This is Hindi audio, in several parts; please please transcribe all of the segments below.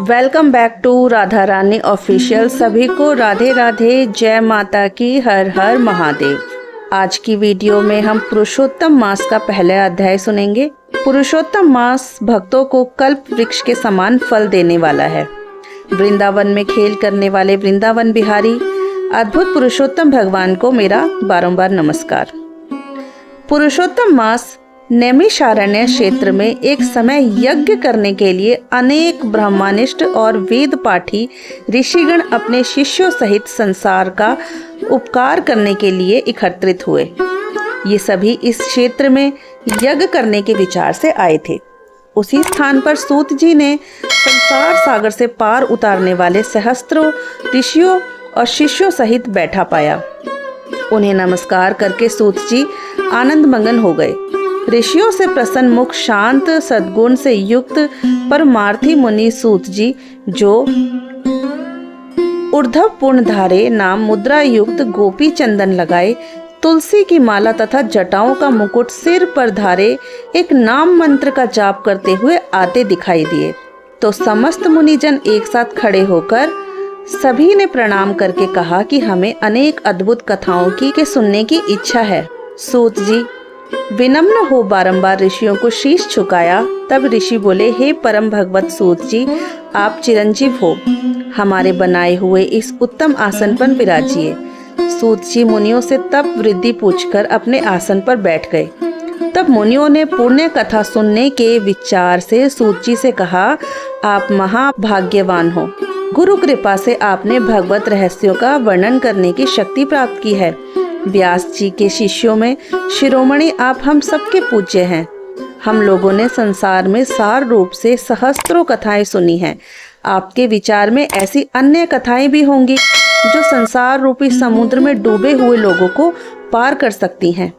Welcome back to Radha Rani official. सभी को राधे राधे, जय माता की, हर हर महादेव। आज की वीडियो में हम पुरुषोत्तम मास का पहला अध्याय सुनेंगे। पुरुषोत्तम मास भक्तों को कल्प वृक्ष के समान फल देने वाला है। वृंदावन में खेल करने वाले वृंदावन बिहारी अद्भुत पुरुषोत्तम भगवान को मेरा बारंबार नमस्कार। पुरुषोत्तम मास नैमिषारण्य क्षेत्र में एक समय यज्ञ करने के लिए अनेक ब्रह्मनिष्ठ और वेद पाठी ऋषिगण अपने शिष्यों सहित संसार का उपकार करने के लिए एकत्रित हुए। ये सभी इस क्षेत्र में यज्ञ करने के विचार से आए थे। उसी स्थान पर सूत जी ने संसार सागर से पार उतारने वाले सहस्त्रों ऋषियों और शिष्यों सहित बैठा पाया। उन्हें नमस्कार करके सूत जी आनंद मगन हो गए। ऋषियों से प्रसन्न मुख, शांत सद्गुण से युक्त परमार्थी मुनि सूत जी, जो ऊर्ध्व पूर्णधारे नाम मुद्रा युक्त गोपी चंदन लगाए, तुलसी की माला तथा जटाओं का मुकुट सिर पर धारे एक नाम मंत्र का जाप करते हुए आते दिखाई दिए। तो समस्त मुनिजन एक साथ खड़े होकर सभी ने प्रणाम करके कहा कि हमें अनेक अद्भुत कथाओं की सुनने की इच्छा है। सूत जी विनम्र हो बारंबार ऋषियों को शीश झुकाया। तब ऋषि बोले, हे परम भगवत सूत जी, आप चिरंजीव हो, हमारे बनाए हुए इस उत्तम आसन पर विराजिए। सूत जी मुनियों से तप वृद्धि पूछकर अपने आसन पर बैठ गए। तब मुनियों ने पुण्य कथा सुनने के विचार से सूत जी से कहा, आप महाभाग्यवान हो। गुरु कृपा से आपने भगवत रहस्यों का वर्णन करने की शक्ति प्राप्त की है। व्यास जी के शिष्यों में शिरोमणि आप हम सबके पूज्य हैं। हम लोगों ने संसार में सार रूप से सहस्त्रों कथाएं सुनी हैं। आपके विचार में ऐसी अन्य कथाएं भी होंगी जो संसार रूपी समुद्र में डूबे हुए लोगों को पार कर सकती हैं।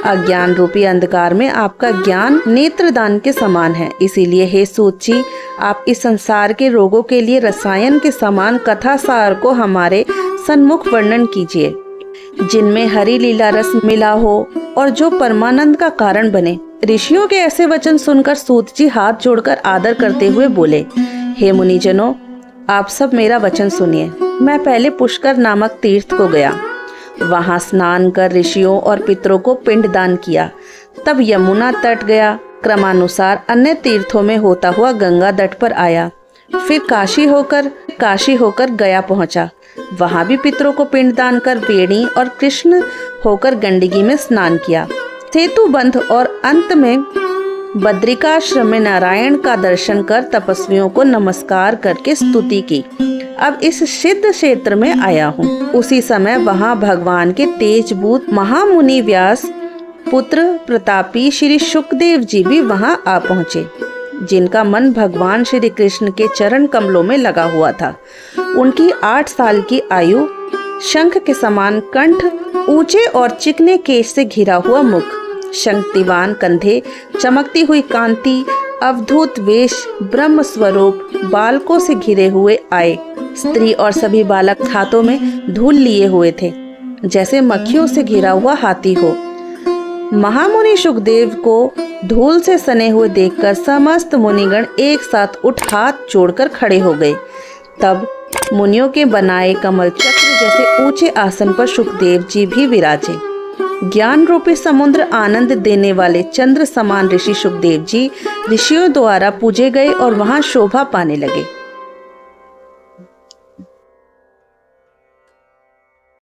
अज्ञान रूपी अंधकार में आपका ज्ञान नेत्रदान के समान है। इसीलिए हे सूत जी, आप इस संसार के रोगों के लिए रसायन के समान कथा सार को हमारे सन्मुख वर्णन कीजिए, जिनमें हरि लीला रस मिला हो और जो परमानंद का कारण बने। ऋषियों के ऐसे वचन सुनकर सूत जी हाथ जोड़कर आदर करते हुए बोले, हे मुनिजनों, आप सब मेरा वचन सुनिए। मैं पहले पुष्कर नामक तीर्थ को गया। वहां स्नान कर ऋषियों और पितरों को पिंडदान किया। तब यमुना तट गया। क्रमानुसार अन्य तीर्थों में होता हुआ गंगा तट पर आया। फिर काशी होकर गया पहुंचा। वहां भी पितरों को पिंडदान कर वेणी और कृष्ण होकर गंडकी में स्नान किया। सेतु बंध और अंत में बद्रिकाश्रम में नारायण का दर्शन कर तपस्वियों को नमस्कार करके स्तुति की। अब इस सिद्ध क्षेत्र में आया हूँ। उसी समय वहां भगवान के तेजभूत महामुनि व्यास पुत्र प्रतापी श्री शुकदेव जी भी वहां आ पहुँचे, जिनका मन भगवान श्री कृष्ण के चरण कमलों में लगा हुआ था। उनकी 8 साल की आयु, शंख के समान कंठ, ऊंचे और चिकने केश से घिरा हुआ मुख, शक्तिवान कंधे, चमकती हुई कांति, अवधूत वेश, ब्रह्म स्वरूप, बालकों से घिरे हुए आए। स्त्री और सभी बालक हाथों में धूल लिए हुए थे, जैसे मक्खियों से घिरा हुआ हाथी हो। महामुनि शुकदेव को धूल से सने हुए देखकर समस्त मुनिगण एक साथ उठ हाथ जोड़कर खड़े हो गए। तब मुनियों के बनाए कमल चक्र जैसे ऊंचे आसन पर शुकदेव जी भी विराजे। ज्ञान रूपी समुद्र आनंद देने वाले चंद्र समान ऋषि शुकदेव जी ऋषियों द्वारा पूजे गए और वहां शोभा पाने लगे।